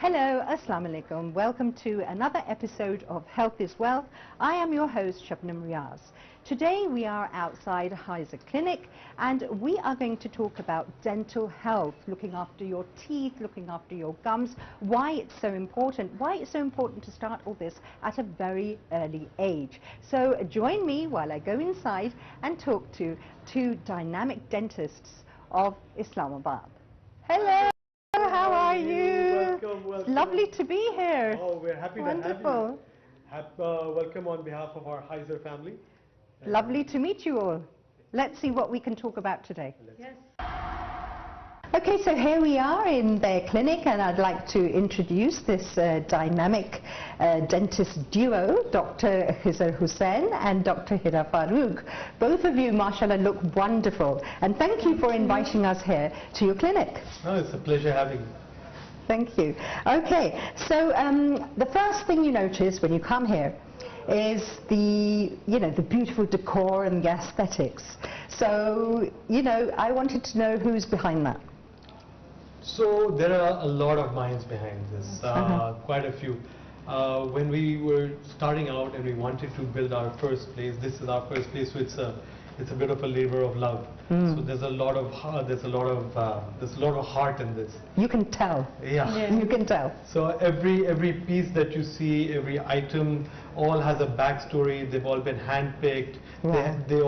Hello, Assalamu Alaikum. Welcome to another episode of Health is Wealth. I am your host, Shabnam Riaz. Today we are outside Hyra Clinic and we are going to talk about dental health, looking after your teeth, looking after your gums, why it's so important to start all this at a very early age. So join me while I go inside and talk to two dynamic dentists of Islamabad. Hello, how are you? Welcome. It's lovely to be here. Oh, we're happy to have you. Welcome on behalf of our Khizar family. Lovely to meet you all. Let's see what we can talk about today. Yes. Okay, so here we are in their clinic and I'd like to introduce this dynamic dentist duo, Dr. Khizar Hussain and Dr. Hyra Farooq. Both of you, mashallah, look wonderful. And thank you for inviting us here to your clinic. No, it's a pleasure having you. Thank you. Okay, so the first thing you notice when you come here is the beautiful decor and the aesthetics. So, I wanted to know who's behind that. So there are a lot of minds behind this, quite a few. When we were starting out and we wanted to build our first place, this is our first place, so it's a bit of a labor of love. So there's a lot of heart in this. You can tell. Yeah. You can tell. So every piece that you see, every item, all has a backstory. They've all been handpicked. Wow. They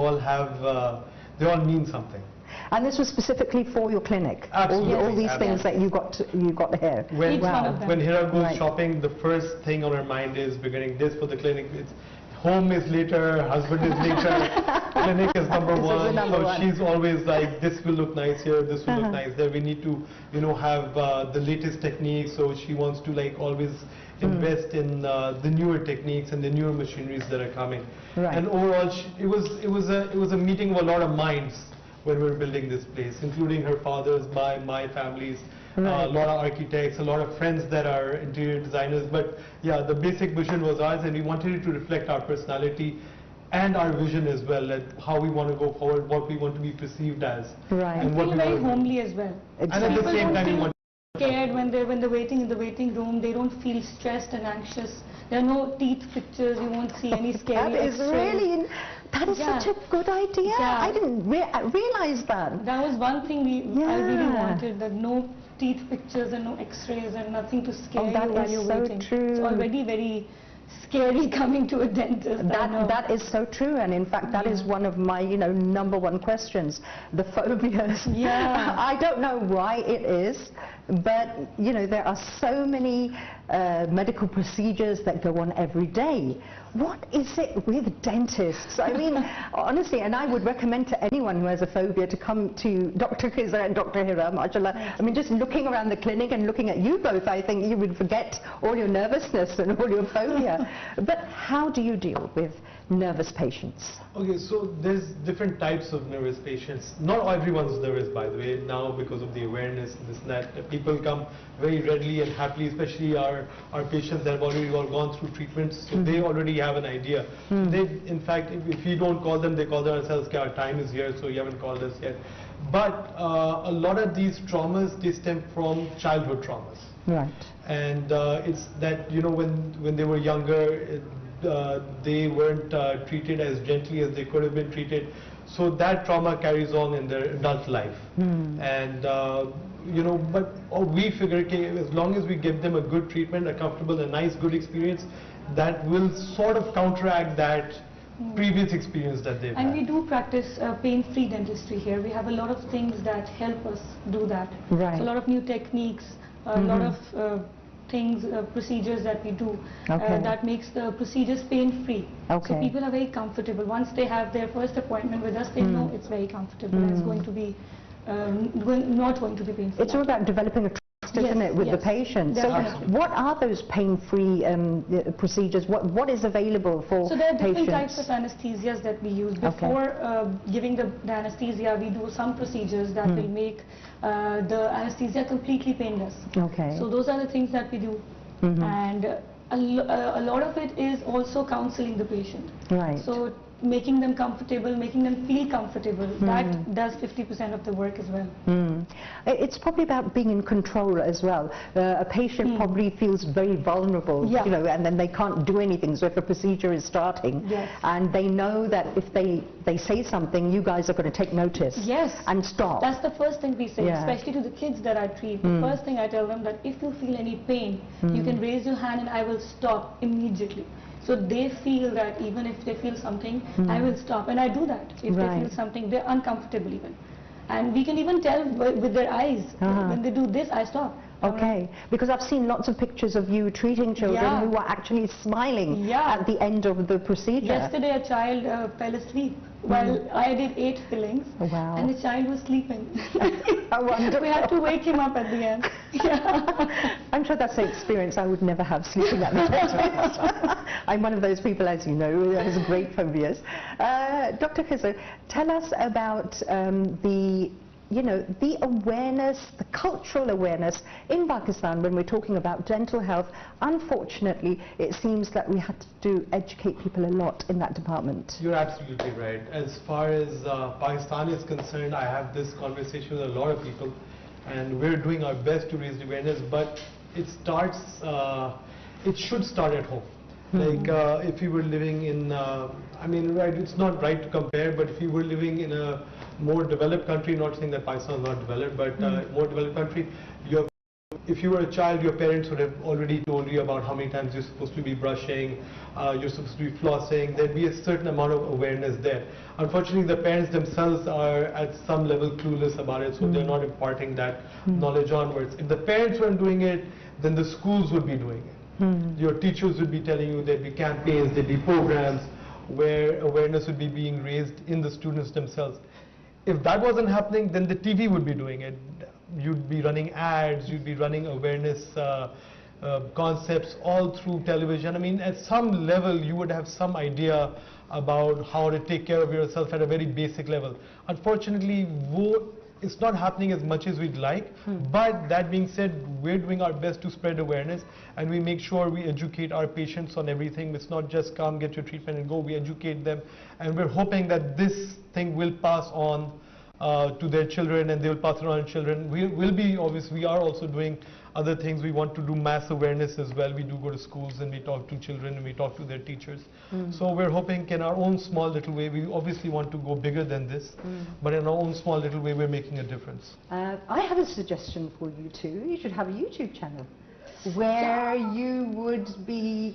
all mean something. And this was specifically for your clinic. Absolutely. All these things that you got here. When Hyra goes shopping, the first thing on her mind is we're getting this for the clinic. It's home is later, husband is later, clinic is number one. So she's always like, this will look nice here, this will look nice there. We need to, have the latest techniques. So she wants to always invest in the newer techniques and the newer machineries that are coming. Right. And overall, it was a meeting of a lot of minds when we were building this place, including her father's, my family's. Right. A lot of architects, a lot of friends that are interior designers, but yeah, the basic vision was ours and we wanted it to reflect our personality and our vision as well, like how we want to go forward, what we want to be perceived as. Right. And feel very homely as well. Exactly. And at the same time, we want scared when they're waiting in the waiting room. They don't feel stressed and anxious. There are no teeth pictures. You won't see any scary X-rays. That is such a good idea. Yeah. I didn't realize that. That was one thing I really wanted, that no teeth pictures and no X-rays and nothing to scare you while you're waiting. True. It's already very scary coming to a dentist. That is so true, and in fact that is one of my number one questions, the phobias. Yeah. I don't know why it is, but there are so many medical procedures that go on every day. What is it with dentists? I mean, honestly, and I would recommend to anyone who has a phobia to come to Dr. Khizar and Dr. Hyra, mashallah. I mean, just looking around the clinic and looking at you both, I think you would forget all your nervousness and all your phobia. But how do you deal with nervous patients? Okay, so there's different types of nervous patients. Not everyone's nervous, by the way, now because of the awareness and this and that. People come very readily and happily, especially our patients that have already all gone through treatments, so they already have an idea. They, in fact, if you don't call them, they call themselves, our time is here, so you haven't called us yet. But a lot of these traumas, they stem from childhood traumas. Right. And it's that, when they were younger, they weren't treated as gently as they could have been treated. So that trauma carries on in their adult life. And, but we figure, okay, as long as we give them a good treatment, a comfortable, a nice, good experience, that will sort of counteract that previous experience that they've had. And we do practice pain-free dentistry here. We have a lot of things that help us do that. Right. So a lot of new techniques, a lot of things, procedures that we do that makes the procedures pain-free. Okay. So people are very comfortable. Once they have their first appointment with us, they know it's very comfortable and it's going to be not going to be painful. It's all about developing a trust, isn't it, with the patient? So what are those pain-free procedures? What is available for patients? So there are different types of anesthesias that we use. Before giving the anesthesia, we do some procedures that will make the anesthesia completely painless. Okay. So those are the things that we do. And a lot of it is also counseling the patient. Right. So making them comfortable, making them feel comfortable. That does 50% of the work as well. It's probably about being in control as well. A patient probably feels very vulnerable, you know, and then they can't do anything. So if a procedure is starting, and they know that if they say something, you guys are going to take notice and stop. That's the first thing we say, especially to the kids that I treat. The first thing I tell them that if you feel any pain, you can raise your hand and I will stop immediately. So they feel that even if they feel something, I will stop. And I do that. If they feel something, they're uncomfortable even. And we can even tell with their eyes, when they do this, I stop. Okay, because I've seen lots of pictures of you treating children who are actually smiling at the end of the procedure. Yesterday a child fell asleep while I did 8 fillings, and the child was sleeping. We had to wake him up at the end. I'm sure that's an experience I would never have, sleeping at the dentist. I'm one of those people, as you know, who has great phobias. Dr. Khizar, tell us about the awareness, the cultural awareness in Pakistan when we're talking about dental health. Unfortunately, it seems that we had to educate people a lot in that department. You're absolutely right. As far as Pakistan is concerned, I have this conversation with a lot of people, and we're doing our best to raise awareness, but it should start at home. Like if you were living in, I mean, right, it's not right to compare, but if you were living in a more developed country, not saying that Pakistan is not developed, but more developed country, if you were a child, your parents would have already told you about how many times you're supposed to be brushing, you're supposed to be flossing. There'd be a certain amount of awareness there. Unfortunately, the parents themselves are at some level clueless about it, so they're not imparting that knowledge onwards. If the parents weren't doing it, then the schools would be doing it. Your teachers would be telling you, there'd be campaigns, there'd be programs where awareness would be being raised in the students themselves. If that wasn't happening, then the TV would be doing it. You'd be running ads, you'd be running awareness concepts all through television. I mean, at some level, you would have some idea about how to take care of yourself at a very basic level. Unfortunately, it's not happening as much as we'd like, but that being said, we're doing our best to spread awareness, and we make sure we educate our patients on everything. It's not just come, get your treatment and go. We educate them, and we're hoping that this thing will pass on to their children, and they'll pass it on to children. We are also doing other things. We want to do mass awareness as well. We do go to schools and we talk to children and we talk to their teachers. So we're hoping in our own small little way, we obviously want to go bigger than this, but in our own small little way, we're making a difference. I have a suggestion for you too. You should have a YouTube channel where you would be,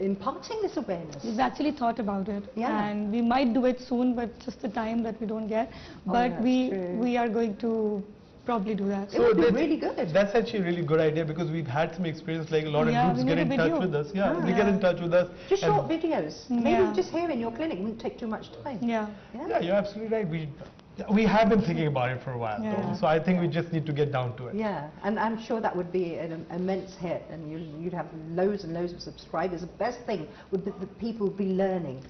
imparting this awareness. We've actually thought about it, and we might do it soon, but just the time that we don't get. But we are going to probably do that. It would be really good. That's actually a really good idea, because we've had some experience, like a lot of groups get in touch with us. They get in touch with us. Just short videos. Maybe just here in your clinic. It wouldn't take too much time. Yeah, you're absolutely right. We have been thinking about it for a while, though, so I think we just need to get down to it. Yeah, and I'm sure that would be an immense hit, and you'd have loads and loads of subscribers. The best thing would be that people would be learning.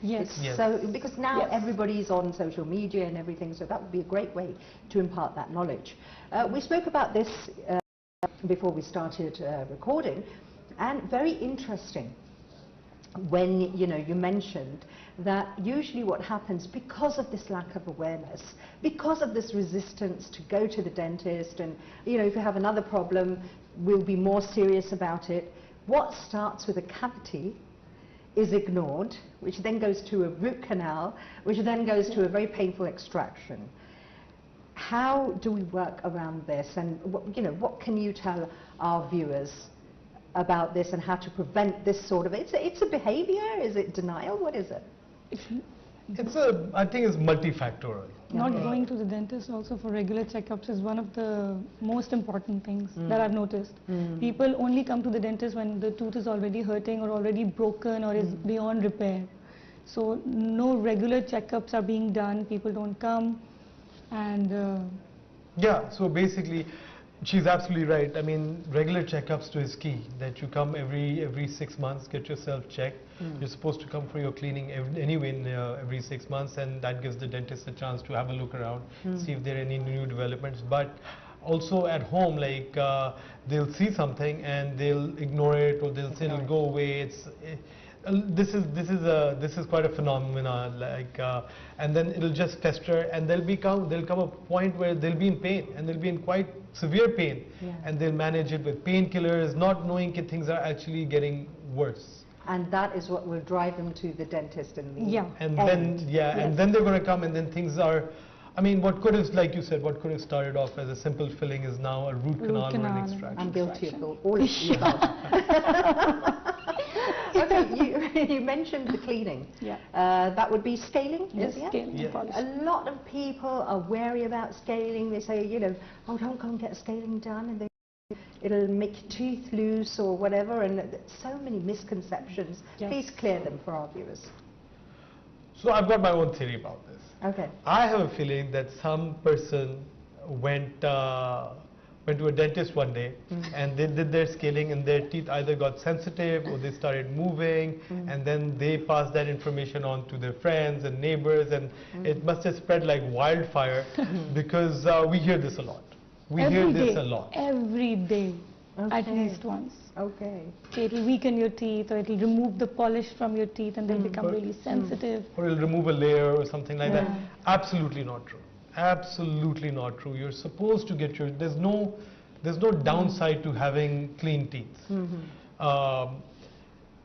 So, because now everybody's on social media and everything, so that would be a great way to impart that knowledge. We spoke about this before we started recording, and very interesting when you mentioned that usually what happens, because of this lack of awareness, because of this resistance to go to the dentist, and if you have another problem, we'll be more serious about it. What starts with a cavity is ignored, which then goes to a root canal, which then goes to a very painful extraction. How do we work around this, and what can you tell our viewers about this, and how to prevent this sort of, it's a behavior, is it denial, what is it? I think it's multifactorial. Not going to the dentist also for regular checkups is one of the most important things that I've noticed. People only come to the dentist when the tooth is already hurting or already broken or is beyond repair. So no regular checkups are being done, people don't come, and so basically she's absolutely right. I mean, regular checkups is key, that you come every 6 months, get yourself checked. You're supposed to come for your cleaning anyway every 6 months, and that gives the dentist a chance to have a look around, see if there are any new developments. But also at home, like they'll see something and they'll ignore it, or they'll say it'll go away. This is quite a phenomenon, like, and then it'll just fester, and there'll come a point where they'll be in pain, and they'll be in quite severe pain, and they'll manage it with painkillers, not knowing that things are actually getting worse. And that is what will drive them to the dentist in the and end. then and then they're going to come, and then things are. I mean, what could have, like you said, what could have started off as a simple filling is now a root canal or an extraction. I'm guilty of all of the above. Okay, you mentioned the cleaning. That would be scaling, yes, isn't scaling. it? A lot of people are wary about scaling. They say, you know, oh, don't go and get scaling done, and it'll make teeth loose or whatever, and so many misconceptions. Please clear them for our viewers. So I've got my own theory about this. Okay. I have a feeling that some person went to a dentist one day, and they did their scaling, and their teeth either got sensitive or they started moving, and then they passed that information on to their friends and neighbors, and it must have spread like wildfire, because we hear this a lot. We hear this a lot. Every day, at least once. Okay. It'll weaken your teeth, or it'll remove the polish from your teeth, and they'll become really sensitive. Or it'll remove a layer or something like that. Absolutely not true. Absolutely not true. You're supposed to get your, there's no downside to having clean teeth.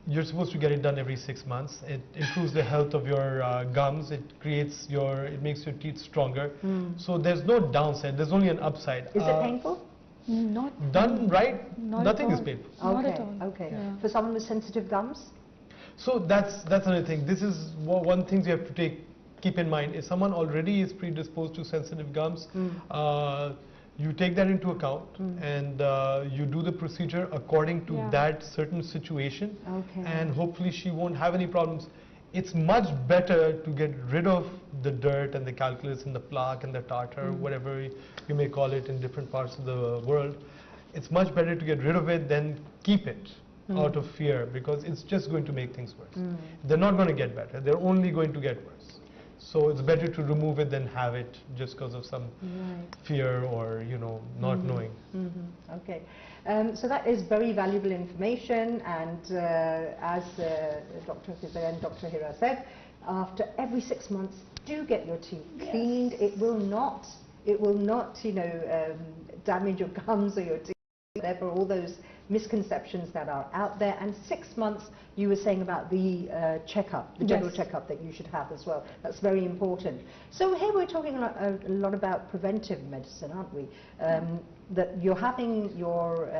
You're supposed to get it done every 6 months. It improves the health of your gums. It makes your teeth stronger. So there's no downside. There's only an upside. Is it painful? Not done right. Nothing is painful. Not at all. Okay. For someone with sensitive gums? So that's another thing. This is one thing you have to keep in mind. If someone already is predisposed to sensitive gums, you take that into account, and you do the procedure according to that certain situation, and hopefully she won't have any problems. It's much better to get rid of the dirt and the calculus and the plaque and the tartar, whatever you may call it in different parts of the world. It's much better to get rid of it than keep it out of fear, because it's just going to make things worse. They're not going to get better. They're only going to get worse. So it's better to remove it than have it just because of some fear or, you know, not knowing. Okay. So that is very valuable information, and as Dr. Khizar and Dr. Hyra said, after every 6 months, do get your teeth cleaned. It will not, you know, damage your gums or your teeth, whatever, all those misconceptions that are out there. And 6 months, you were saying about the checkup, the general checkup that you should have as well. That's very important. So here we're talking a lot about preventive medicine, aren't we? That you're having your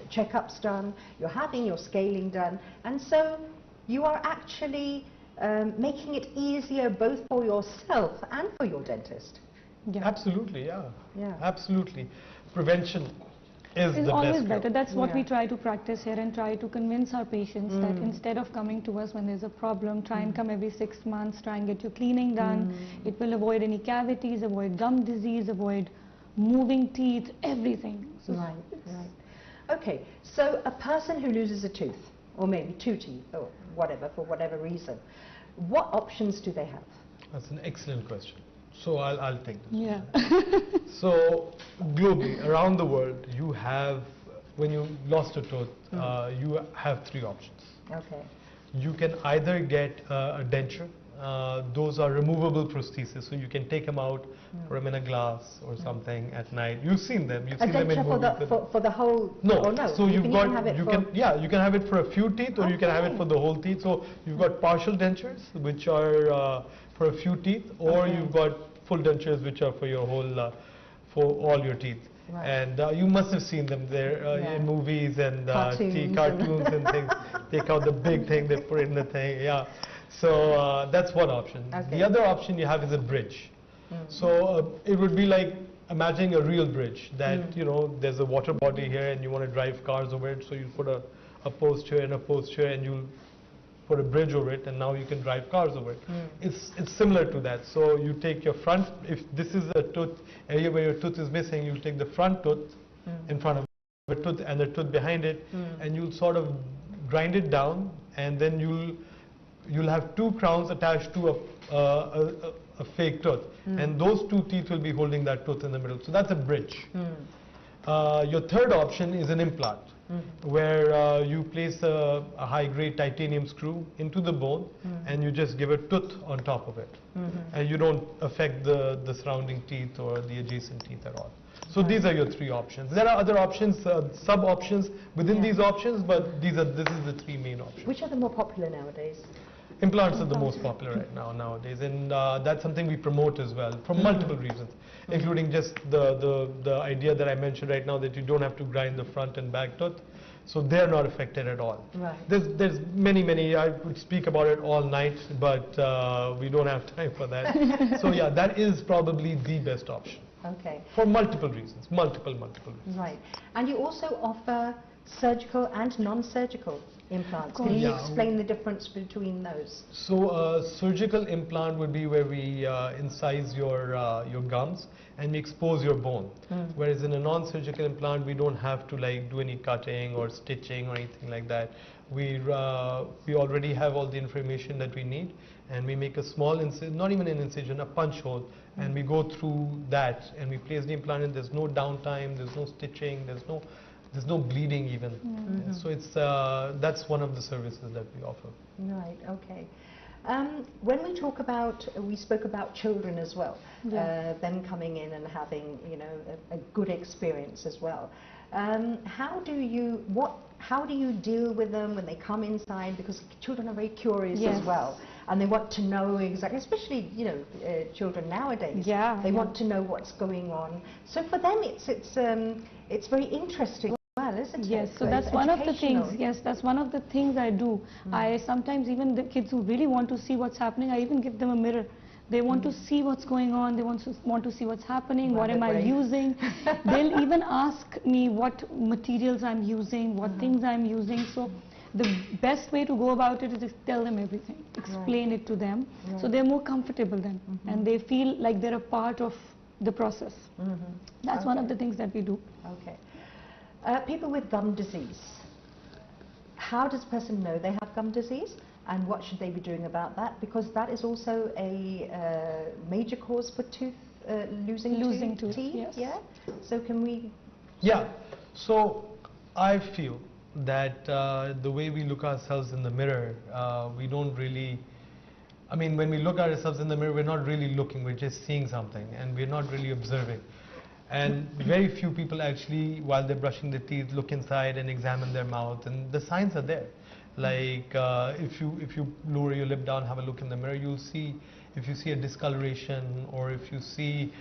checkups done, you're having your scaling done, and so you are actually making it easier both for yourself and for your dentist. Absolutely, absolutely. Prevention is always better. That's what we try to practice here, and try to convince our patients that instead of coming to us when there's a problem, try and come every 6 months, try and get your cleaning done. It will avoid any cavities, avoid gum disease, avoid moving teeth, everything. So right. Okay, so a person who loses a tooth, or maybe 2 teeth, or whatever, for whatever reason, what options do they have? That's an excellent question. So I'll take this. Yeah. So globally, around the world, you have, when you lost a tooth, you have 3 options. Okay. You can either get a denture. Those are removable prostheses, so you can take them out, put them in a glass or something at night. You've seen them. You've seen them in movies. For the whole? No. No. So you can have it for a few teeth, or you can have it for the whole teeth. So you've got partial dentures, which are for a few teeth, or you've got full dentures, which are for your whole, for all your teeth. Right. And you must have seen them there in movies and cartoons and things. Take out the big thing, they put in the thing. So that's one option. The other option you have is a bridge. So it would be like imagining a real bridge that, you know, there's a water body here and you want to drive cars over it. So you put a post here and a post here, and you put a bridge over it, and now you can drive cars over it. It's similar to that. So you take your front, if this is a tooth area where your tooth is missing, you'll take the front tooth in front of the tooth and the tooth behind it, and you'll sort of grind it down, and then you'll have 2 crowns attached to a fake tooth, and those 2 teeth will be holding that tooth in the middle. So that's a bridge. Your third option is an implant, where you place a high-grade titanium screw into the bone, and you just give a tooth on top of it, and you don't affect the surrounding teeth or the adjacent teeth at all. So these are your three options. There are other options, sub-options within these options, but this is the three main options. Which are the more popular nowadays? Implants are the most popular right now nowadays, and that's something we promote as well for multiple reasons, including just the idea that I mentioned right now, that you don't have to grind the front and back tooth, so they're not affected at all. Right. There's many, I could speak about it all night, but we don't have time for that. So yeah, that is probably the best option. Okay. For multiple reasons, multiple reasons. Right. And you also offer surgical and non-surgical implants. Can you explain the difference between those? So a surgical implant would be where we incise your gums and we expose your bone. Whereas in a non-surgical implant, we don't have to like do any cutting or stitching or anything like that. We already have all the information that we need, and we make a small incision, not even an incision, a punch hole, and we go through that and we place the implant, and there's no downtime, there's no stitching, there's no bleeding even. So it's that's one of the services that we offer. Right. Okay. When we talk about, we spoke about children as well, them coming in and having, you know, a good experience as well. How do you deal with them when they come inside? Because children are very curious as well, and they want to know exactly, especially, you know, children nowadays. They want to know what's going on. So for them, it's very interesting. Well, isn't it? Yes, so that's one of the things. Yes, that's one of the things I do. I sometimes, even the kids who really want to see what's happening, I even give them a mirror. They want to see what's going on. They want to see what's happening. What am I using? They'll even ask me what materials I'm using, what things I'm using. So the best way to go about it is to tell them everything, explain it to them, so they're more comfortable then, and they feel like they're a part of the process. That's one of the things that we do. Okay. People with gum disease, how does a person know they have gum disease, and what should they be doing about that? Because that is also a major cause for losing teeth. Yes. Yeah. So can we? Yeah. So I feel that the way we look ourselves in the mirror, we don't really. I mean, when we look at ourselves in the mirror, we're not really looking. We're just seeing something, and we're not really observing. And very few people actually, while they're brushing their teeth, look inside and examine their mouth, and the signs are there. Like if you lower your lip down, have a look in the mirror, you'll see, if you see a discoloration, or if you see,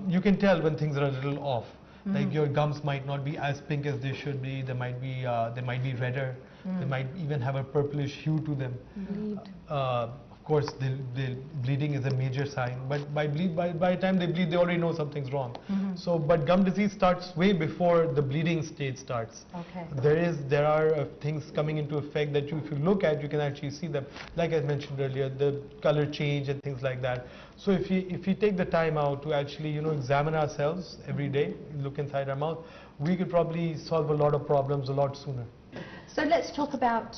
you can tell when things are a little off. Like your gums might not be as pink as they should be. They might be redder. They might even have a purplish hue to them. Of course, bleeding is a major sign, but by the time they bleed, they already know something's wrong. So, but gum disease starts way before the bleeding stage starts. Okay. There are things coming into effect that if you look at, you can actually see them. Like I mentioned earlier, the color change and things like that. So if we take the time out to actually, you know, examine ourselves every day, look inside our mouth, we could probably solve a lot of problems a lot sooner. So let's talk about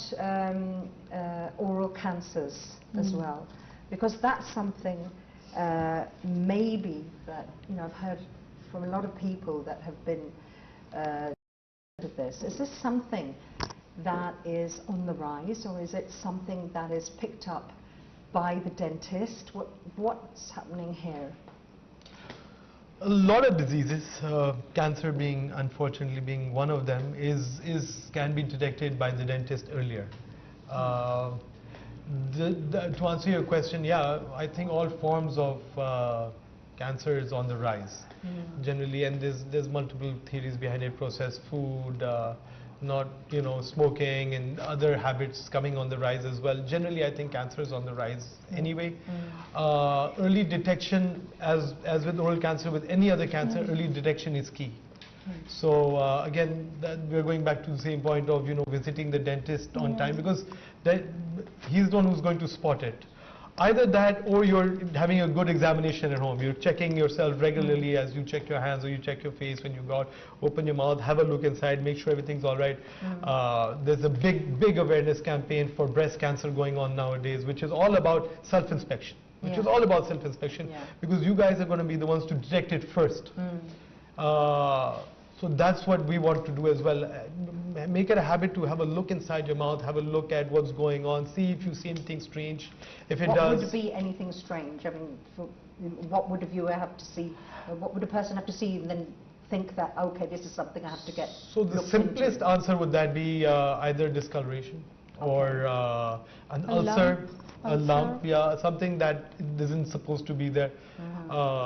oral cancers as well, because that's something maybe that, you know, I've heard from a lot of people that have been of this. Is this something that is on the rise, or is it something that is picked up by the dentist? What's happening here? A lot of diseases, cancer unfortunately being one of them, can be detected by the dentist earlier. To answer your question, yeah, I think all forms of cancer is on the rise generally, and there's multiple theories behind it: processed food, not, you know, smoking, and other habits coming on the rise as well. Generally, I think cancer is on the rise anyway. Early detection, as with oral cancer, with any other cancer, early detection is key. So again, we're going back to the same point of, you know, visiting the dentist on time, because he's the one who's going to spot it. Either that, or you're having a good examination at home. You're checking yourself regularly as you check your hands or you check your face when you go out. Open your mouth, have a look inside, make sure everything's all right. There's a big awareness campaign for breast cancer going on nowadays, which is all about self-inspection. Because you guys are going to be the ones to detect it first. So that's what we want to do as well. Make it a habit to have a look inside your mouth, have a look at what's going on, see if you see anything strange. If it does. What would be anything strange? I mean, what would a viewer have to see? What would a person have to see and then think that, okay, this is something I have to get? So the simplest answer would that be either discoloration or an ulcer. A lump, yeah, something that isn't supposed to be there.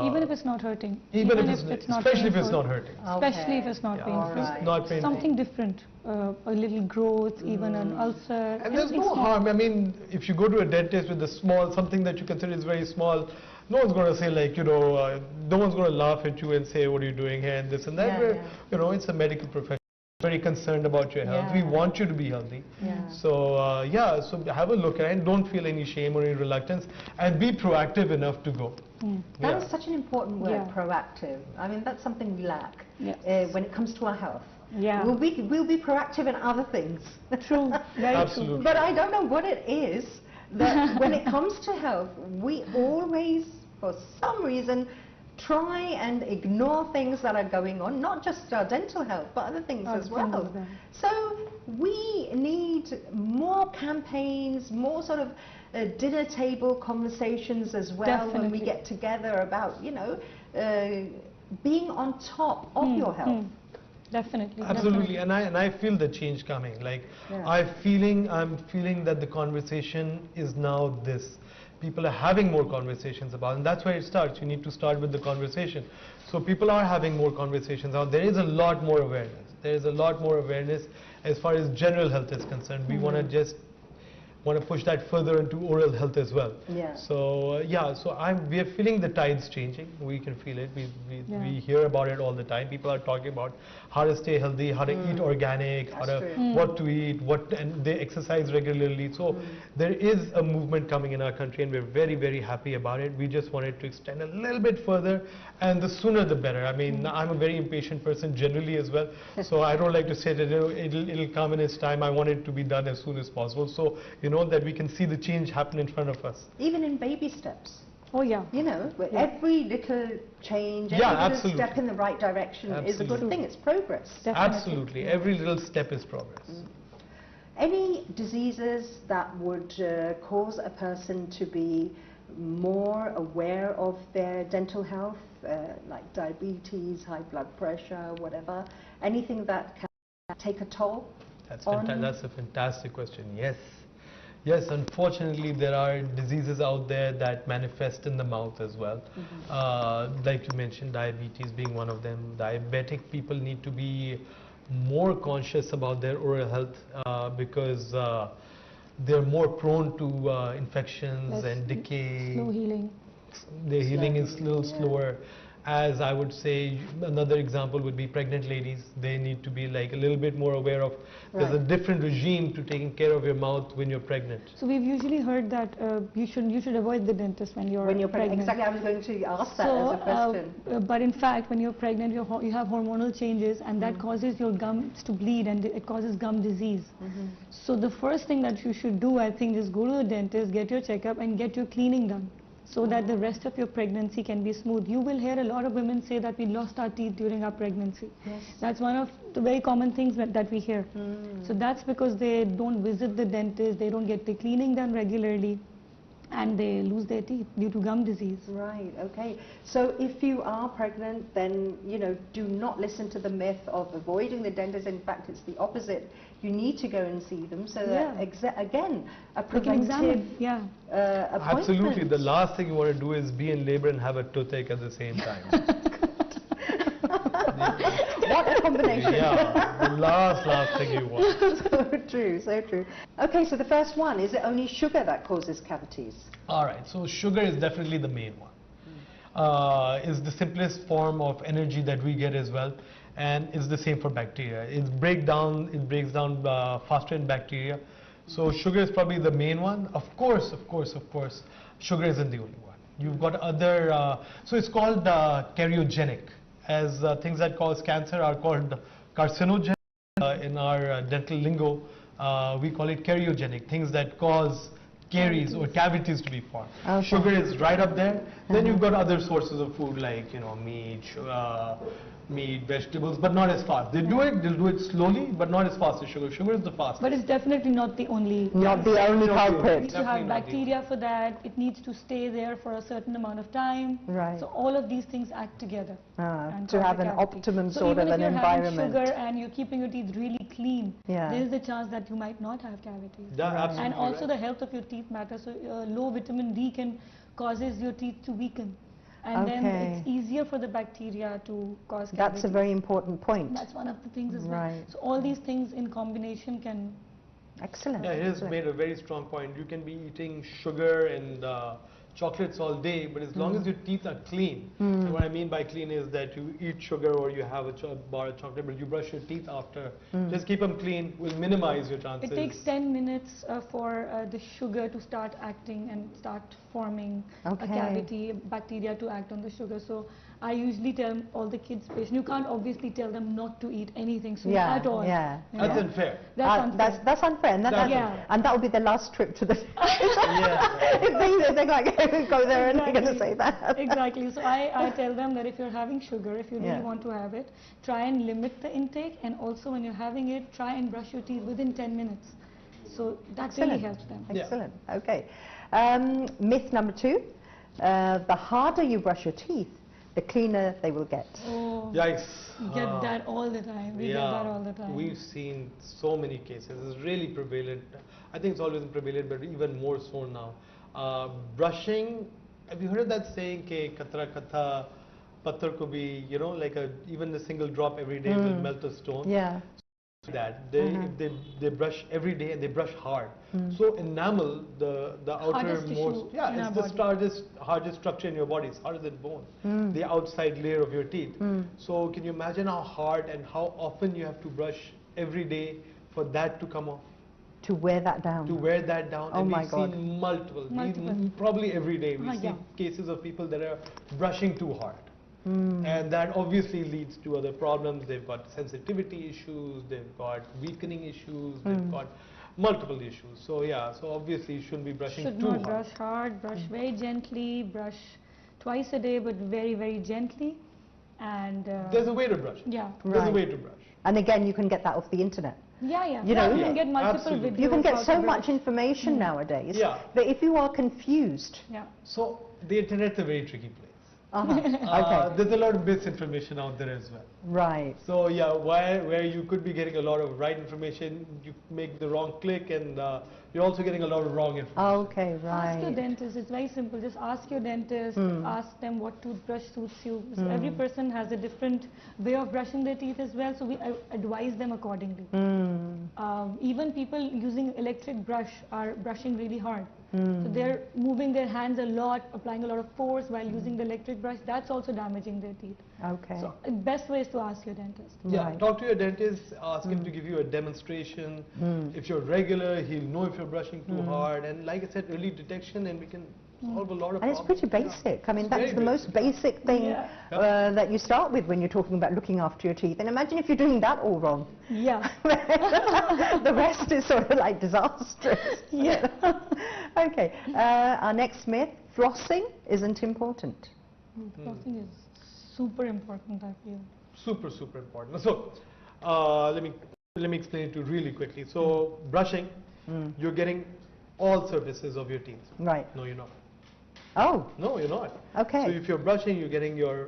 Even if it's not hurting. Even if it's not, especially if it's not hurting. Especially if it's not painful. Right. Not painful. Something different, a little growth, even an ulcer. And there's no harm. I mean, if you go to a dentist with a small, something that you consider is very small, no one's going to say like, you know, no one's going to laugh at you and say, what are you doing here and this and that. You know, it's a medical profession. Very concerned about your health. We want you to be healthy. So so have a look at it and don't feel any shame or any reluctance and be proactive enough to go. That is such an important word, proactive. I mean, that's something we lack when it comes to our health. We'll be proactive in other things. True, very Absolutely. true. But I don't know what it is that when it comes to health, we always, for some reason, try and ignore things that are going on, not just our dental health, but other things as well. So we need more campaigns, more sort of dinner table conversations as well when we get together about, you know, being on top of your health. Definitely. Absolutely, and I feel the change coming. Like I'm feeling that the conversation is now this. People are having more conversations about, and that's where it starts. You need to start with the conversation. So people are having more conversations out. There is a lot more awareness. There is a lot more awareness as far as general health is concerned. We want to push that further into oral health as well. So so we are feeling the tides changing. We can feel it. We hear about it all the time. People are talking about how to stay healthy, how to eat organic, what to eat, and they exercise regularly. So there is a movement coming in our country, and we're very, very happy about it. We just wanted to extend a little bit further, and the sooner the better. I mean, I'm a very impatient person generally as well, so I don't like to say that it'll come in its time. I want it to be done as soon as possible. So you know that we can see the change happen in front of us. Even in baby steps. Oh yeah. You know, every little change, every little step in the right direction is a good thing. It's progress. Absolutely. Every little step is progress. Any diseases that would cause a person to be more aware of their dental health, like diabetes, high blood pressure, whatever? Anything that can take a toll? That's a fantastic question. Yes, unfortunately there are diseases out there that manifest in the mouth as well. Like you mentioned, diabetes being one of them. Diabetic people need to be more conscious about their oral health because they're more prone to infections and decay. Slow healing. Their healing is a little slower. As I would say, another example would be pregnant ladies. They need to be like a little bit more aware of, there's a different regime to taking care of your mouth when you're pregnant. So we've usually heard that you should avoid the dentist when you're pregnant. Exactly, I was going to ask that as a question. But in fact, when you're pregnant, you have hormonal changes, and that causes your gums to bleed, and it causes gum disease. So the first thing that you should do, I think, is go to the dentist, get your checkup, and get your cleaning done, so that the rest of your pregnancy can be smooth. You will hear a lot of women say that we lost our teeth during our pregnancy. That's one of the very common things that we hear. So that's because they don't visit the dentist, they don't get the cleaning done regularly, and they lose their teeth due to gum disease. Right, okay. So if you are pregnant, then, you know, do not listen to the myth of avoiding the dentist. In fact, it's the opposite. You need to go and see them so that, again, a preventive appointment. Absolutely. The last thing you want to do is be in labor and have a toothache at the same time. What a combination. The last thing you want. So true, so true. Okay, so the first one, is it only sugar that causes cavities? All right, so sugar is definitely the main one. Is the simplest form of energy that we get as well, and it's the same for bacteria. It breaks down faster in bacteria. So sugar is probably the main one. Of course, sugar isn't the only one. You've got other, so it's called karyogenic, as things that cause cancer are called carcinogenic. In our dental lingo, we call it karyogenic, things that cause caries or cavities to be formed. Sugar is right up there. Then you've got other sources of food like, you know, meat, meat, vegetables, but not as fast. They'll do it slowly, but not as fast as sugar. Sugar is the fastest. But it's definitely not the only. Not the only It culprit. needs to have bacteria for that. It needs to stay there for a certain amount of time. Right. So all of these things act together. To have an optimum sort of an environment. So even if you're having sugar and you're keeping your teeth really clean, yeah. there is a chance that you might not have cavities. Right. And also the health of your teeth matters. So low vitamin D causes your teeth to weaken. And then it's easier for the bacteria to cause cavities. That's a very important point. That's one of the things as right. well. So all these things in combination can... Excellent. Yeah, he has made a very strong point. You can be eating sugar and chocolates all day, but as long as your teeth are clean, and what I mean by clean is that you eat sugar or you have a bar of chocolate, but you brush your teeth after. Just keep them clean, will minimize your chances. It takes 10 minutes for the sugar to start acting and start forming a cavity, bacteria to act on the sugar. So I usually tell all the kids, patients, you can't obviously tell them not to eat anything sweet at all. That's unfair. That's unfair. And that will be the last trip to the... if they're like, go there and they're going to say that. Exactly. So I tell them that if you're having sugar, if you really want to have it, try and limit the intake, and also when you're having it, try and brush your teeth within 10 minutes. So that really helps them. Excellent. Okay. Myth number 2, the harder you brush your teeth, the cleaner they will get. Oh, yikes. We get that all the time. We get that all the time. We've seen so many cases. It's really prevalent. I think it's always been prevalent, but even more so now. Brushing, have you heard of that saying, ke katra katha patthar ko bhi, you know, like even a single drop every day will melt a stone. Yeah. That they brush every day and they brush hard. So enamel, the outermost, it's the hardest structure in your body. It's harder than bone, the outside layer of your teeth. So can you imagine how hard and how often you have to brush every day for that to come off? To wear that down. To wear that down. Oh and my we've God. seen multiple. Probably every day we see cases of people that are brushing too hard. And that obviously leads to other problems. They've got sensitivity issues, they've got weakening issues, they've got multiple issues. So so obviously you shouldn't be brushing too hard. Should not brush hard, brush very gently, brush twice a day but very, very gently. And there's a way to brush. There's a way to brush. And again, you can get that off the internet. You know, you can get multiple videos. You can get so much information nowadays that if you are confused. So the internet's a very tricky place. Okay. There's a lot of misinformation out there as well. Right. So where you could be getting a lot of right information, you make the wrong click, and you're also getting a lot of wrong information. Okay, right. Ask your dentist. It's very simple. Just ask your dentist. Ask them what toothbrush suits you. So every person has a different way of brushing their teeth as well. So we advise them accordingly. Even people using electric brush are brushing really hard. So they're moving their hands a lot, applying a lot of force while using the electric brush. That's also damaging their teeth. Okay. So the best way is to ask your dentist. Talk to your dentist, ask him to give you a demonstration. If you're regular, he'll know if you're brushing too hard. And like I said, early detection, and we can solve a lot of problems. And it's pretty basic. I mean, that's the most basic thing that you start with when you're talking about looking after your teeth. And imagine if you're doing that all wrong. The rest is sort of like disastrous. Okay. Our next myth, flossing isn't important. Flossing is super important, I feel. Super important. So let me explain it to you really quickly. So brushing, you're getting all surfaces of your teeth. Right. No, you're not. Oh. No, you're not. Okay. So if you're brushing, you're getting your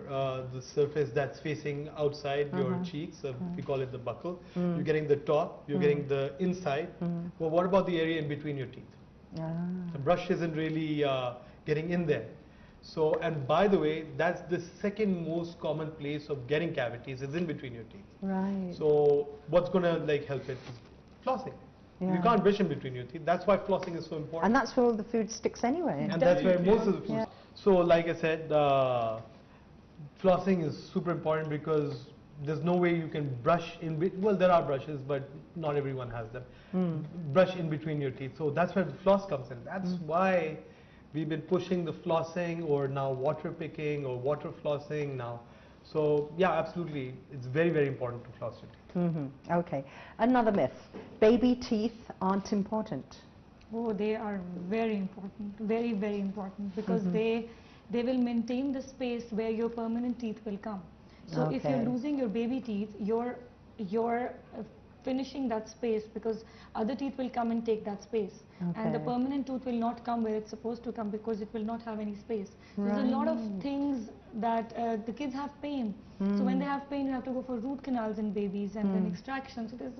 the surface that's facing outside your cheeks. We call it the buccal. You're getting the top. You're getting the inside. Well, what about the area in between your teeth? The brush isn't really getting in there. So, and by the way, that's the second most common place of getting cavities is in between your teeth. Right. So what's going to help it is flossing. You can't brush in between your teeth. That's why flossing is so important. And that's where all the food sticks anyway. And that's where most of the food. So like I said, flossing is super important because there's no way you can brush in well, there are brushes, but not everyone has them. Brush in between your teeth. So that's where the floss comes in. That's why we've been pushing the flossing, or now water picking or water flossing now. So absolutely, it's very, very important to floss your teeth. Okay. Another myth, baby teeth aren't important. Oh, they are very important, very, very important, because they will maintain the space where your permanent teeth will come. So if you're losing your baby teeth, you're finishing that space, because other teeth will come and take that space. And the permanent tooth will not come where it's supposed to come, because it will not have any space. There's a lot of things that the kids have pain. So when they have pain, you have to go for root canals in babies and then extraction. So there's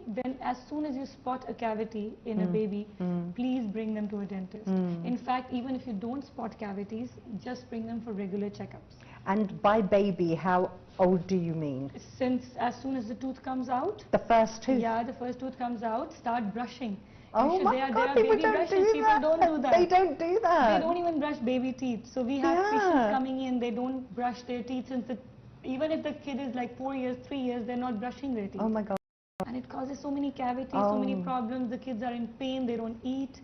then as soon as you spot a cavity in a baby, please bring them to a dentist. In fact, even if you don't spot cavities, just bring them for regular checkups. And by baby, how old do you mean? Since as soon as the tooth comes out. The first tooth? Yeah, the first tooth comes out, start brushing. Oh my God, people don't do that. People don't do that. They don't do that. They don't even brush baby teeth. So we have patients coming in, they don't brush their teeth since even if the kid is like 4 years, 3 years, they're not brushing their teeth. Oh my God. And it causes so many cavities, so many problems. The kids are in pain, they don't eat.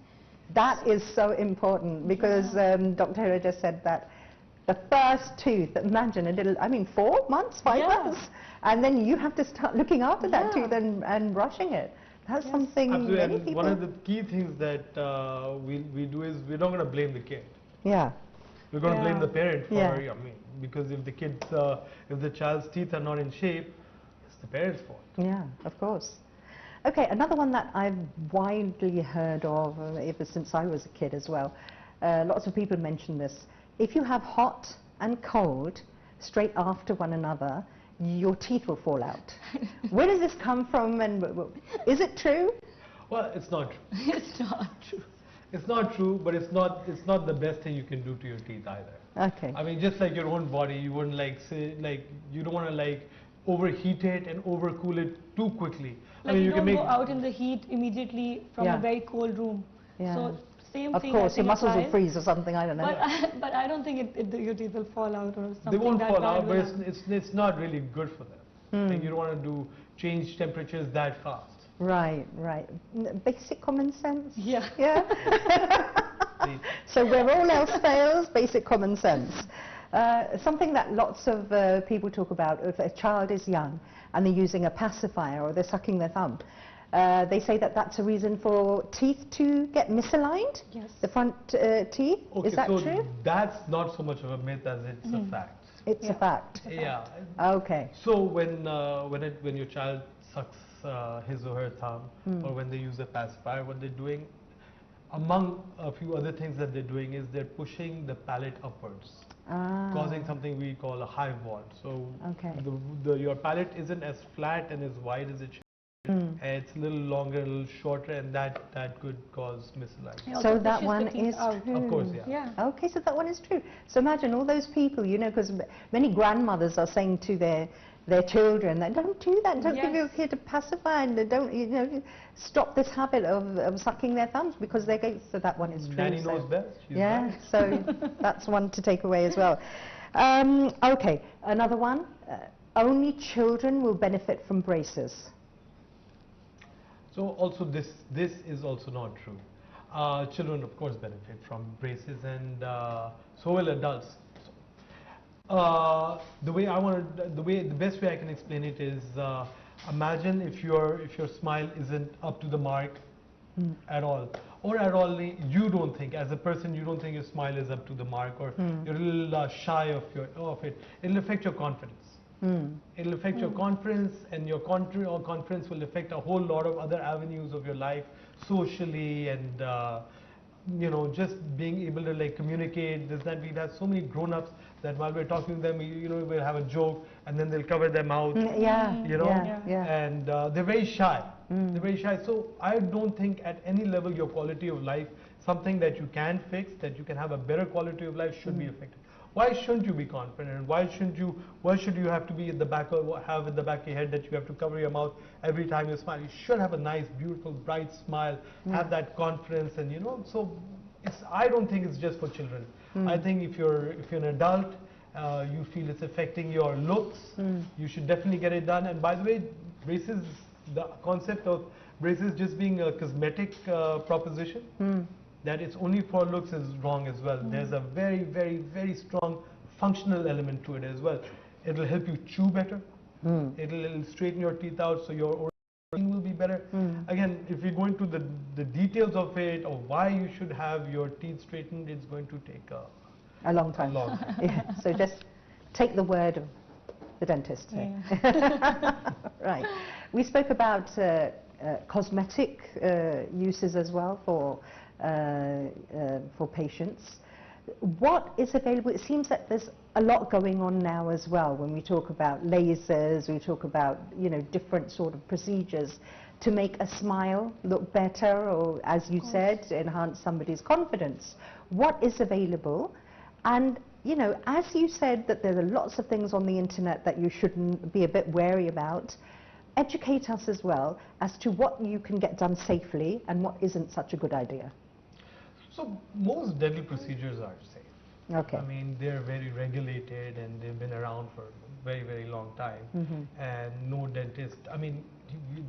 That is so important, because Dr. Hyra just said that the first tooth, imagine a little, 4 months, 5 months, and then you have to start looking after that tooth and brushing it. That's something many people... One of the key things that we do is we're not going to blame the kid. Yeah. We're going to blame the parent for, because if the kids, if the child's teeth are not in shape, it's the parent's fault. Yeah, of course. Okay, another one that I've widely heard of ever since I was a kid as well. Lots of people mention this. If you have hot and cold straight after one another, your teeth will fall out. Where does this come from, and is it true? Well, it's not true. It's not true. It's not true, but it's not the best thing you can do to your teeth either. Okay. I mean, just like your own body, you wouldn't you don't want to overheat it and overcool it too quickly. Like, you don't go out in the heat immediately from a very cold room. Yeah. So same of thing. Of course, your muscles will freeze or something, I don't know. But I don't think your teeth will fall out or something. They won't fall out, but it's not really good for them. Like, you don't want to change temperatures that fast. Right, right. Basic common sense. Yeah. Yeah. So where all else fails, basic common sense. Something that lots of people talk about, if a child is young and they're using a pacifier or they're sucking their thumb, they say that that's a reason for teeth to get misaligned? Yes. The front teeth? Okay, is that true? That's not so much of a myth as it's a fact. It's a fact. Yeah. Okay. So when your child sucks his or her thumb, or when they use a pacifier, what they're doing, among a few other things that they're doing, is they're pushing the palate upwards, causing something we call a hive wall. So your palate isn't as flat and as wide as it should. It's a little longer, a little shorter, and that could cause misalignment. So that one is true. Of course, yeah. Okay, so that one is true. So imagine all those people, because many grandmothers are saying to their children that don't do that, don't give your kid a pacifier, and don't stop this habit of sucking their thumbs, because they're going. So that one is true. Nanny knows best. She's right. So that's one to take away as well. Okay, another one. Only children will benefit from braces. So also this is also not true. Children of course benefit from braces, and so will adults. The best way I can explain it is, imagine if your smile isn't up to the mark at all, or at all you don't think, as a person, you don't think your smile is up to the mark, or you're a little shy of it. It'll affect your confidence. It'll affect your confidence, and your confidence will affect a whole lot of other avenues of your life, socially, and just being able to communicate. We'd have so many grown-ups that while we're talking to them, we'll have a joke, and then they'll cover their mouth. And they're very shy. They're very shy. So I don't think at any level your quality of life, something that you can fix, that you can have a better quality of life, should be affected. Why shouldn't you be confident? Why should you have to be at the back of your head that you have to cover your mouth every time you smile? You should have a nice, beautiful, bright smile, have that confidence, and so I don't think it's just for children. I think if you're an adult, you feel it's affecting your looks, you should definitely get it done. And by the way, braces, the concept of braces just being a cosmetic proposition, that it's only for looks, is wrong as well. There's a very, very, very strong functional element to it as well. It'll help you chew better. It'll straighten your teeth out, so your oral will be better. Again, if we go into the details of it, or why you should have your teeth straightened, it's going to take a long time. So just take the word of The dentist. Yeah. Right. We spoke about cosmetic uses as well for patients. What is available? It seems that there's a lot going on now as well when we talk about lasers, we talk about, you know, different sort of procedures to make a smile look better, or as you said, enhance somebody's confidence. What is available? And, you know, as you said that there are lots of things on the internet that you shouldn't be a bit wary about, educate us as well as to what you can get done safely and what isn't such a good idea. So most dental procedures are safe. Okay. I mean, they're very regulated and they've been around for a very, very long time. And no dentist, I mean,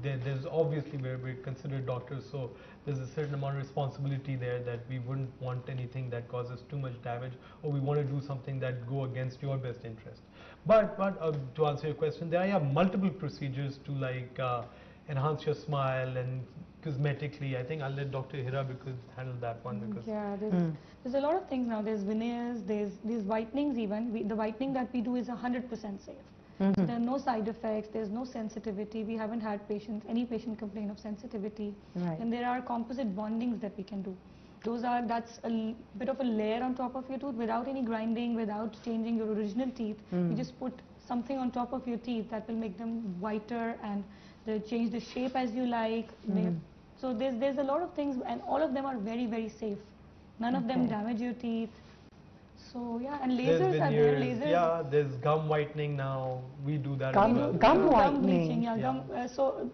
there's obviously, we're considered doctors, so there's a certain amount of responsibility there that we wouldn't want anything that causes too much damage, or we want to do something that go against your best interest. But to answer your question, there are multiple procedures to like enhance your smile and cosmetically. I think I'll let Dr. Hyra handle that one because yeah, there's a lot of things now. There's veneers, there's whitenings even. The whitening that we do is 100% safe. So there are no side effects, there's no sensitivity. We haven't had any patient complain of sensitivity. Right. And there are composite bondings that we can do. That's a bit of a layer on top of your tooth without any grinding, without changing your original teeth. You just put something on top of your teeth that will make them whiter, and they'll change the shape as you like. So there's a lot of things, and all of them are very, very safe. None of them damage your teeth. So yeah, and lasers are there. Lasers. Yeah, there's gum whitening now. We do that Gum, as well. gum whitening. Gum bleaching, yeah. Gum, so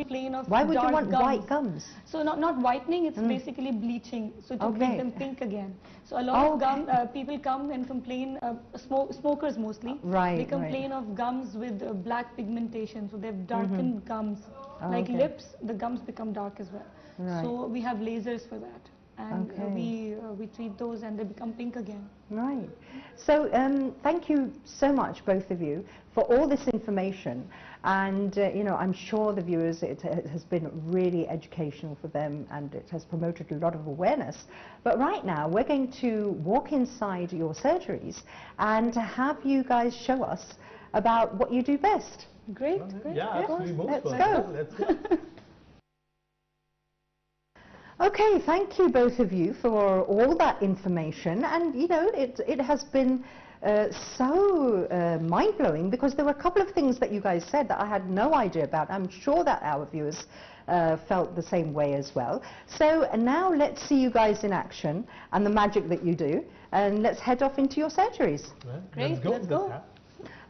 plain of Why would you dark want gums. white gums? So not whitening, it's basically bleaching, so to make them pink again. So a lot of people come and complain, smokers mostly, they complain of gums with black pigmentation, so they've darkened gums. Like lips, the gums become dark as well. Right. So we have lasers for that, and we treat those and they become pink again. Right. So thank you so much, both of you, for all this information. And you know, I'm sure the viewers, it has been really educational for them, and it has promoted a lot of awareness. But right now, we're going to walk inside your surgeries and have you guys show us about what you do best. Great. Yeah, absolutely. Let's go. Let's go. Okay, thank you both of you for all that information, and you know, it has been so mind-blowing, because there were a couple of things that you guys said that I had no idea about. I'm sure that our viewers felt the same way as well. So now let's see you guys in action and the magic that you do, and let's head off into your surgeries. Right, Great, let's go.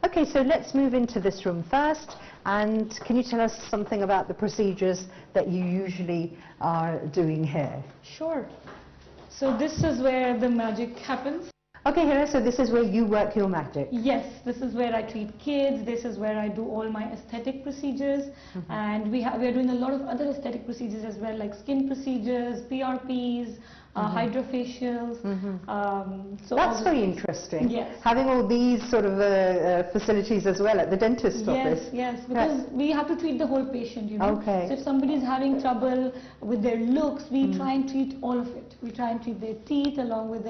Okay, so let's move into this room first, and can you tell us something about the procedures that you usually are doing here? Sure. So this is where the magic happens. Okay, Hyra, so this is where you work your magic. Yes, this is where I treat kids, this is where I do all my aesthetic procedures, and we are doing a lot of other aesthetic procedures as well, like skin procedures, PRPs, hydrofacials. So that's very interesting. Yes. Having all these sort of facilities as well at the dentist's office. Yes, because we have to treat the whole patient, you know. Okay. So if somebody is having trouble with their looks, we try and treat all of it. We try and treat their teeth along with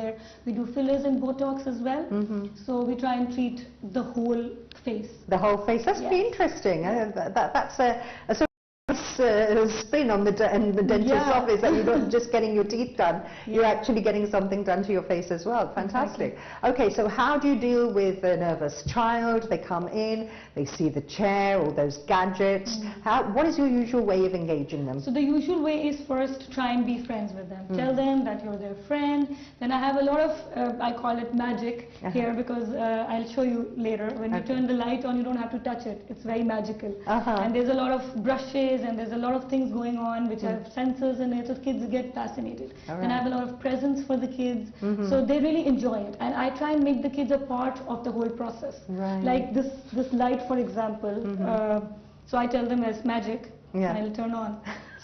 we do fillers and Botox as well. So we try and treat the whole face. The whole face. That's pretty interesting. That's a sort of spin on the dentist's office, that you're not just getting your teeth done, you're actually getting something done to your face as well. Fantastic. Exactly. Okay, so how do you deal with a nervous child? They come in, they see the chair, all those gadgets. What is your usual way of engaging them? So the usual way is first to try and be friends with them. Tell them that you're their friend. Then I have a lot of, I call it magic here, because I'll show you later. When you turn the light on, you don't have to touch it. It's very magical. And there's a lot of brushes, and there's a lot of things going on which have sensors in it, so kids get fascinated. And I have a lot of presents for the kids, so they really enjoy it. And I try and make the kids a part of the whole process. Like this light, for example. So I tell them it's magic, and it'll turn on.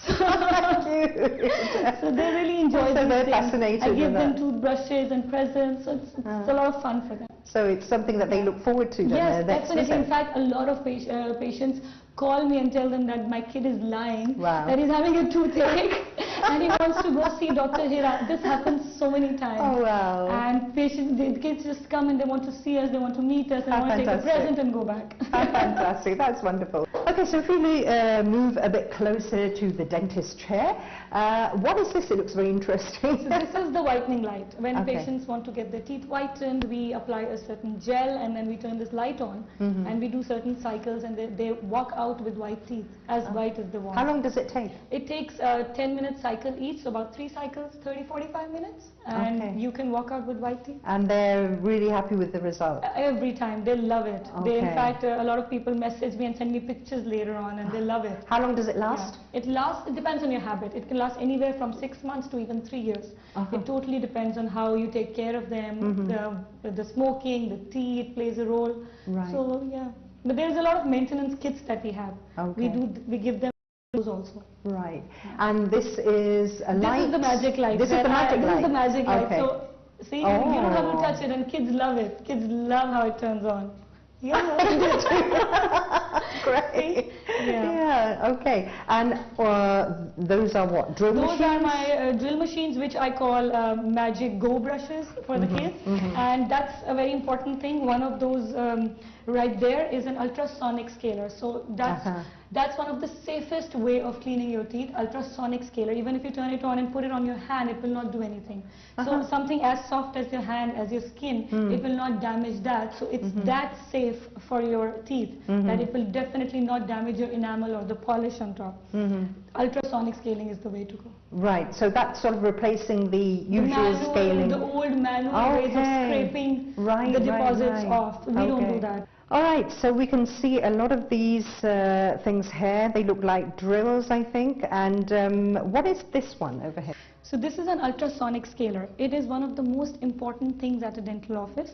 So they really enjoy these things. Fascinated. I give them toothbrushes and presents, so it's a lot of fun for them. So it's something that they look forward to. Yes, definitely. In fact, a lot of patients call me and tell them that my kid is lying, that he's having a toothache, and he wants to go see Dr. Hyra. This happens so many times. Oh, wow. And patients, the kids just come and they want to see us, they want to meet us, they want to take a present and go back. Fantastic, that's wonderful. Okay, so if we move a bit closer to the dentist chair, what is this? It looks very interesting. So this is the whitening light. When patients want to get their teeth whitened, we apply a certain gel and then we turn this light on and we do certain cycles and they walk out with white teeth, as white as they want. How long does it take? It takes a 10-minute cycle each, so about 3 cycles, 30-45 minutes, and you can walk out with white teeth. And they're really happy with the result? Every time, they love it. They, in fact, a lot of people message me and send me pictures later on, and they love it. How long does it last? Yeah. It depends on your habit. It can last anywhere from 6 months to even 3 years. It totally depends on how you take care of them. The smoking, the tea, it plays a role. Right. So yeah, but there's a lot of maintenance kits that we have. We give them those also. Right. And this is a light? This is the magic light. This is the magic light? This is the magic light. Okay. So see, you don't have to touch it, and kids love it. Kids love how it turns on. Yeah. Great. Yeah, okay. And those are what? Drill machines? Those are my drill machines, which I call magic go brushes for the kids. And that's a very important thing. One of those right there is an ultrasonic scaler. So that's one of the safest way of cleaning your teeth, ultrasonic scaler. Even if you turn it on and put it on your hand, it will not do anything. So something as soft as your hand, as your skin, it will not damage that. So it's that safe for your teeth that it will definitely not damage your enamel or the polish on top. Ultrasonic scaling is the way to go. Right, so that's sort of replacing the usual scaling. The old manual ways of scraping the deposits off. We don't do that. All right, so we can see a lot of these things here. They look like drills, I think. And what is this one over here? So this is an ultrasonic scaler. It is one of the most important things at a dental office.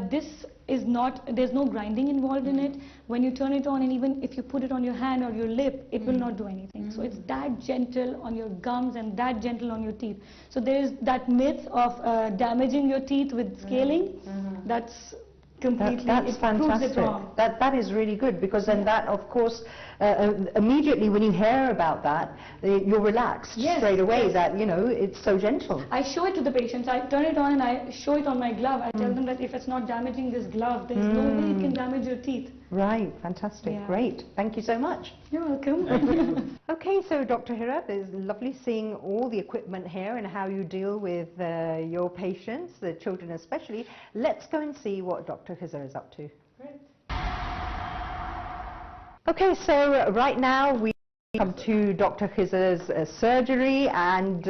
This is not, there's no grinding involved in it. When you turn it on, and even if you put it on your hand or your lip, it will not do anything. So it's that gentle on your gums and that gentle on your teeth. So there is that myth of damaging your teeth with scaling. That's completely, that's fantastic. That is really good, because then that, of course, immediately when you hear about that, you're relaxed straight away. That, you know, it's so gentle. I show it to the patients. I turn it on and I show it on my glove. I tell them that if it's not damaging this glove, there's no way it can damage your teeth. Right, fantastic, great. Thank you so much. You're welcome. Okay, so Dr. Hyra, it's lovely seeing all the equipment here and how you deal with your patients, the children especially. Let's go and see what Dr. Khizar is up to. Great. Okay, so right now we come to Dr. Khizar's surgery, and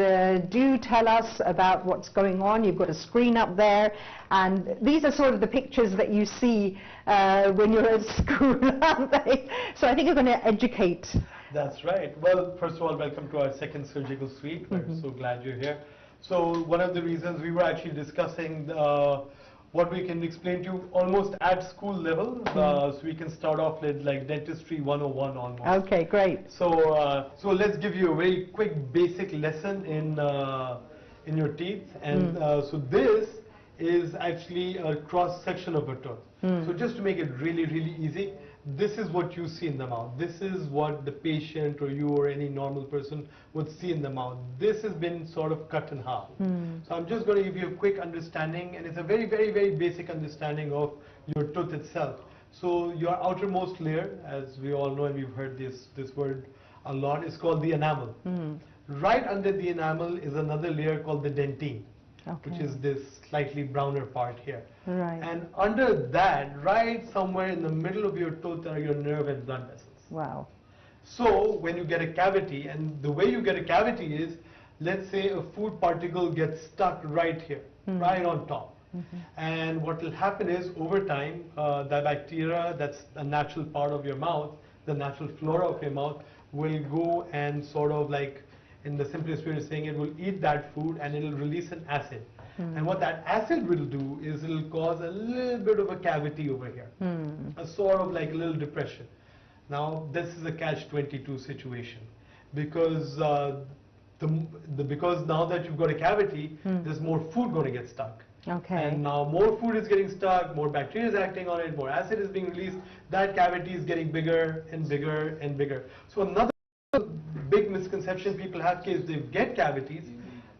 do tell us about what's going on. You've got a screen up there, and these are sort of the pictures that you see when you're at school, aren't they? So I think you're going to educate. That's right. Well, first of all, welcome to our second surgical suite. We're so glad you're here. So one of the reasons we were actually discussing what we can explain to you almost at school level, so we can start off with like dentistry 101 almost. Okay, great. So so let's give you a very quick basic lesson in your teeth, and so this is actually a cross section of a tooth. So just to make it really easy, this is what you see in the mouth. This is what the patient or you or any normal person would see in the mouth. This has been sort of cut in half. So I'm just going to give you a quick understanding, and it's a very basic understanding of your tooth itself. So your outermost layer, as we all know, and we've heard this word a lot, is called the enamel. Right under the enamel is another layer called the dentine, which is this slightly browner part here. Right. And under that, right somewhere in the middle of your tooth, are your nerve and blood vessels. Wow. So when you get a cavity, and the way you get a cavity is, let's say a food particle gets stuck right here, right on top. And what will happen is, over time, the bacteria, that's a natural part of your mouth, the natural flora of your mouth, will go and sort of, like, in the simplest way of saying, it will eat that food and it will release an acid. And what that acid will do is it will cause a little bit of a cavity over here, a sort of like a little depression. Now this is a catch-22 situation, because because now that you've got a cavity, there's more food going to get stuck. Okay. And now more food is getting stuck, more bacteria is acting on it, more acid is being released. That cavity is getting bigger and bigger and bigger. So another big misconception misconception people have is they get cavities,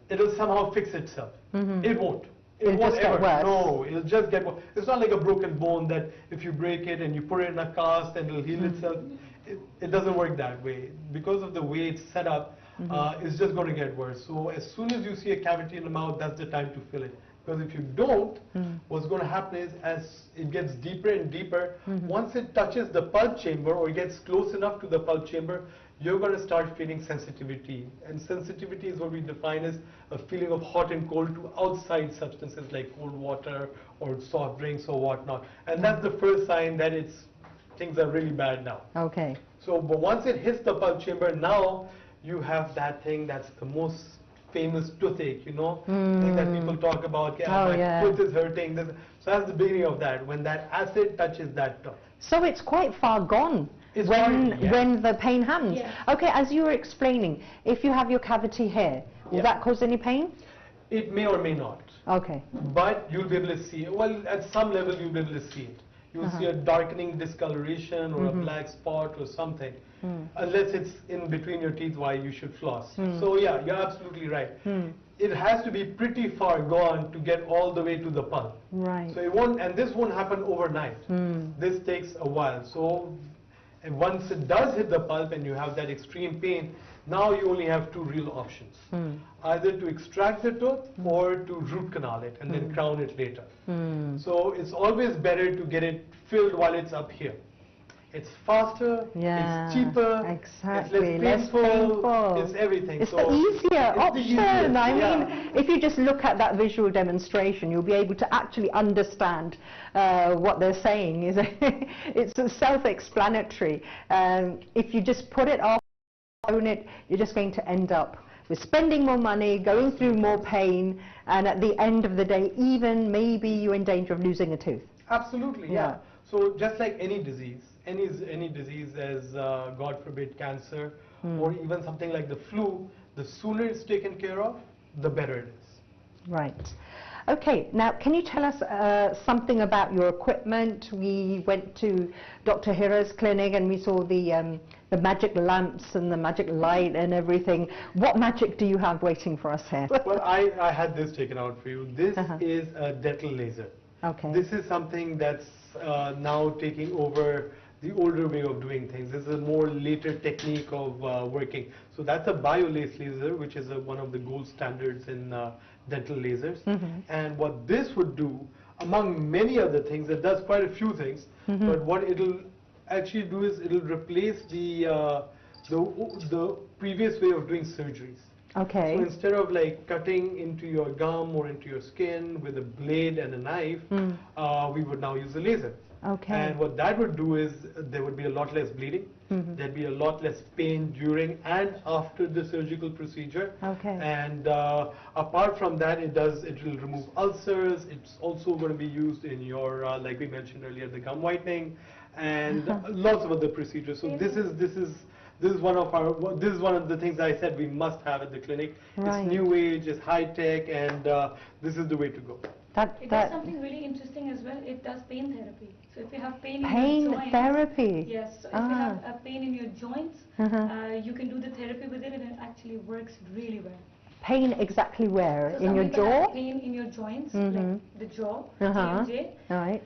it'll somehow fix itself. It won't. It won't just get ever. worse. No, it'll just get worse. It's not like a broken bone that if you break it and you put it in a cast and it'll heal itself. It doesn't work that way. Because of the way it's set up, it's just going to get worse. So as soon as you see a cavity in the mouth, that's the time to fill it. Because if you don't, what's going to happen is as it gets deeper and deeper, once it touches the pulp chamber or gets close enough to the pulp chamber, you're going to start feeling sensitivity. And sensitivity is what we define as a feeling of hot and cold to outside substances like cold water or soft drinks or whatnot. And that's the first sign that things are really bad now. Okay. So, but once it hits the pulp chamber, now you have that thing that's the most famous toothache, you know, thing that people talk about. My tooth is hurting. So that's the beginning of that, when that acid touches that tooth. So it's quite far gone when the pain happens. Yes. Okay, as you were explaining, if you have your cavity here, will that cause any pain? It may or may not. Okay. But you'll be able to see it. Well, at some level you'll be able to see it. You'll see a darkening discoloration or a black spot or something. Unless it's in between your teeth, why you should floss. So yeah, you're absolutely right. It has to be pretty far gone to get all the way to the pulp. Right. So it won't, and this won't happen overnight. This takes a while. So and once it does hit the pulp and you have that extreme pain, now you only have two real options. Either to extract the tooth or to root canal it and then crown it later. So it's always better to get it filled while it's up here. It's faster, it's cheaper, exactly. it's less painful, it's everything. It's the easier option. I mean, if you just look at that visual demonstration, you'll be able to actually understand what they're saying. It's self-explanatory. If you just put it off, own it, you're just going to end up with spending more money, going through more pain, and at the end of the day, even maybe you're in danger of losing a tooth. Absolutely, yeah. So just like any disease, any disease as God forbid cancer or even something like the flu, the sooner it's taken care of, the better it is. Right. Okay, now can you tell us something about your equipment? We went to Dr. Hyra's clinic and we saw the magic lamps and the magic light and everything. What magic do you have waiting for us here? Well, I had this taken out for you. This is a dental laser. Okay. This is something that's now taking over the older way of doing things. This is a more later technique of working. So that's a bio-lace laser, which is one of the gold standards in dental lasers. And what this would do, among many other things, it does quite a few things, but what it'll actually do is it'll replace the previous way of doing surgeries. Okay. So instead of like cutting into your gum or into your skin with a blade and a knife, we would now use a laser. Okay. And what that would do is there would be a lot less bleeding, there'd be a lot less pain during and after the surgical procedure. Okay. And apart from that, it will remove ulcers. It's also going to be used in your, like we mentioned earlier, the gum whitening and lots of other procedures. So this is one of the things I said we must have at the clinic. Right. It's new age, it's high tech, and this is the way to go. It does something really interesting as well. It does pain therapy. So if you have pain in your joints, therapy. Yes. So if you have a pain in your joints, you can do the therapy with it, and it actually works really well. Pain exactly where? So in your jaw? Pain in your joints, like the jaw, TMJ. Right.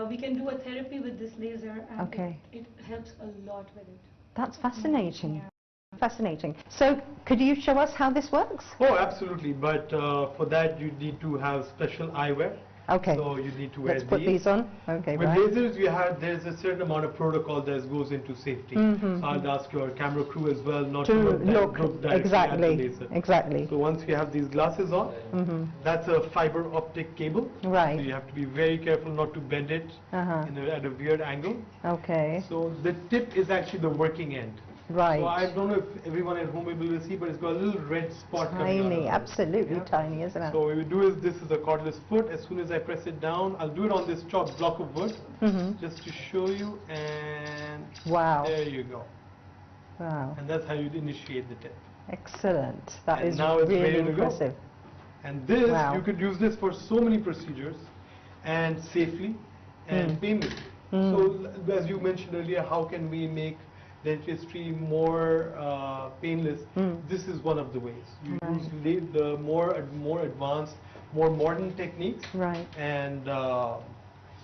We can do a therapy with this laser, and it helps a lot with it. That's fascinating. Fascinating. So could you show us how this works? Oh, absolutely. But for that, you need to have special eyewear. Okay. So you need to wear Let's put these on. Okay. With lasers, there's a certain amount of protocol that goes into safety. So I'll ask your camera crew as well not to look directly exactly. at the laser. Exactly. So once you have these glasses on, that's a fiber optic cable. Right. So you have to be very careful not to bend it at a weird angle. Okay. So the tip is actually the working end. Right. So I don't know if everyone at home will be able to see, but it's got a little red spot coming out. Tiny, absolutely tiny, isn't it? So what we do is, this is a cordless foot. As soon as I press it down, I'll do it on this chopped block of wood, just to show you, and there you go. Wow. And that's how you'd initiate the tip. Excellent. That is now it's really ready to impressive. go. And this, you could use this for so many procedures, and safely, and painlessly. So as you mentioned earlier, how can we make dentistry more painless, this is one of the ways. You use the more advanced, more modern techniques, and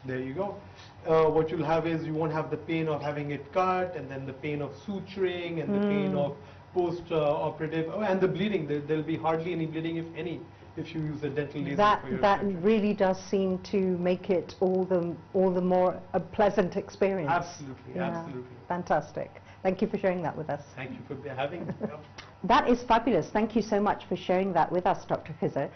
there you go. What you'll have is you won't have the pain of having it cut, and then the pain of suturing, and the pain of post-operative, and the bleeding. There'll be hardly any bleeding, if any, if you use a dental laser for your That surgery. really does seem to make it all the more a pleasant experience. Absolutely, absolutely. Fantastic. Thank you for sharing that with us. Thank you for having me. That is fabulous. Thank you so much for sharing that with us, Dr. Khizar.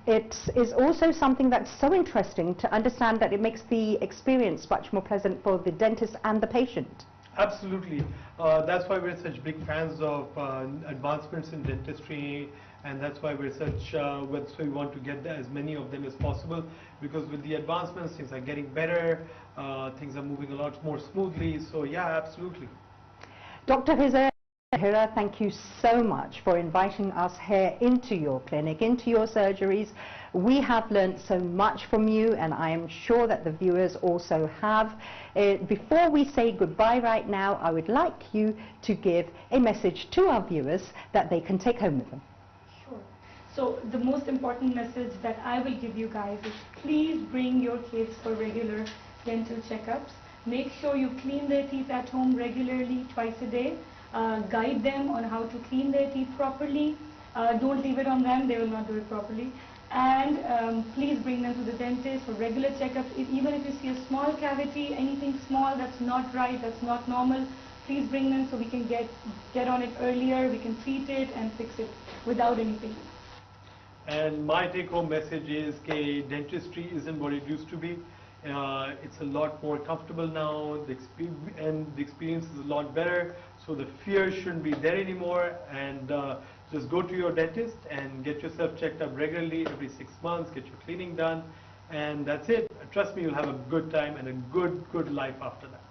It is also something that's so interesting to understand that it makes the experience much more pleasant for the dentist and the patient. Absolutely. That's why we're such big fans of advancements in dentistry, and that's why we're such, that's why we want to get as many of them as possible, because with the advancements, things are getting better, things are moving a lot more smoothly, so yeah, absolutely. Dr. Khizar, Hyra, thank you so much for inviting us here into your clinic, into your surgeries. We have learned so much from you, and I am sure that the viewers also have. Before we say goodbye right now, I would like you to give a message to our viewers that they can take home with them. Sure. So the most important message that I will give you guys is please bring your kids for regular dental checkups. Make sure you clean their teeth at home regularly, twice a day. Guide them on how to clean their teeth properly. Don't leave it on them, they will not do it properly. And please bring them to the dentist for regular checkups. Even if you see a small cavity, anything small that's not right, that's not normal, please bring them so we can get on it earlier, we can treat it and fix it without any pain. And my take-home message is that dentistry isn't what it used to be. It's a lot more comfortable now, and the experience is a lot better, so the fear shouldn't be there anymore, and just go to your dentist and get yourself checked up regularly every 6 months, get your cleaning done, and that's it. Trust me, you'll have a good time and a good life after that.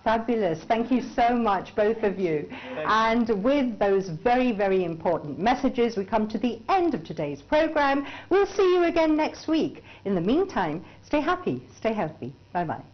Fabulous. Thank you so much, both of you. And with those very important messages, we come to the end of today's program. We'll see you again next week. In the meantime, stay happy, stay healthy. Bye-bye.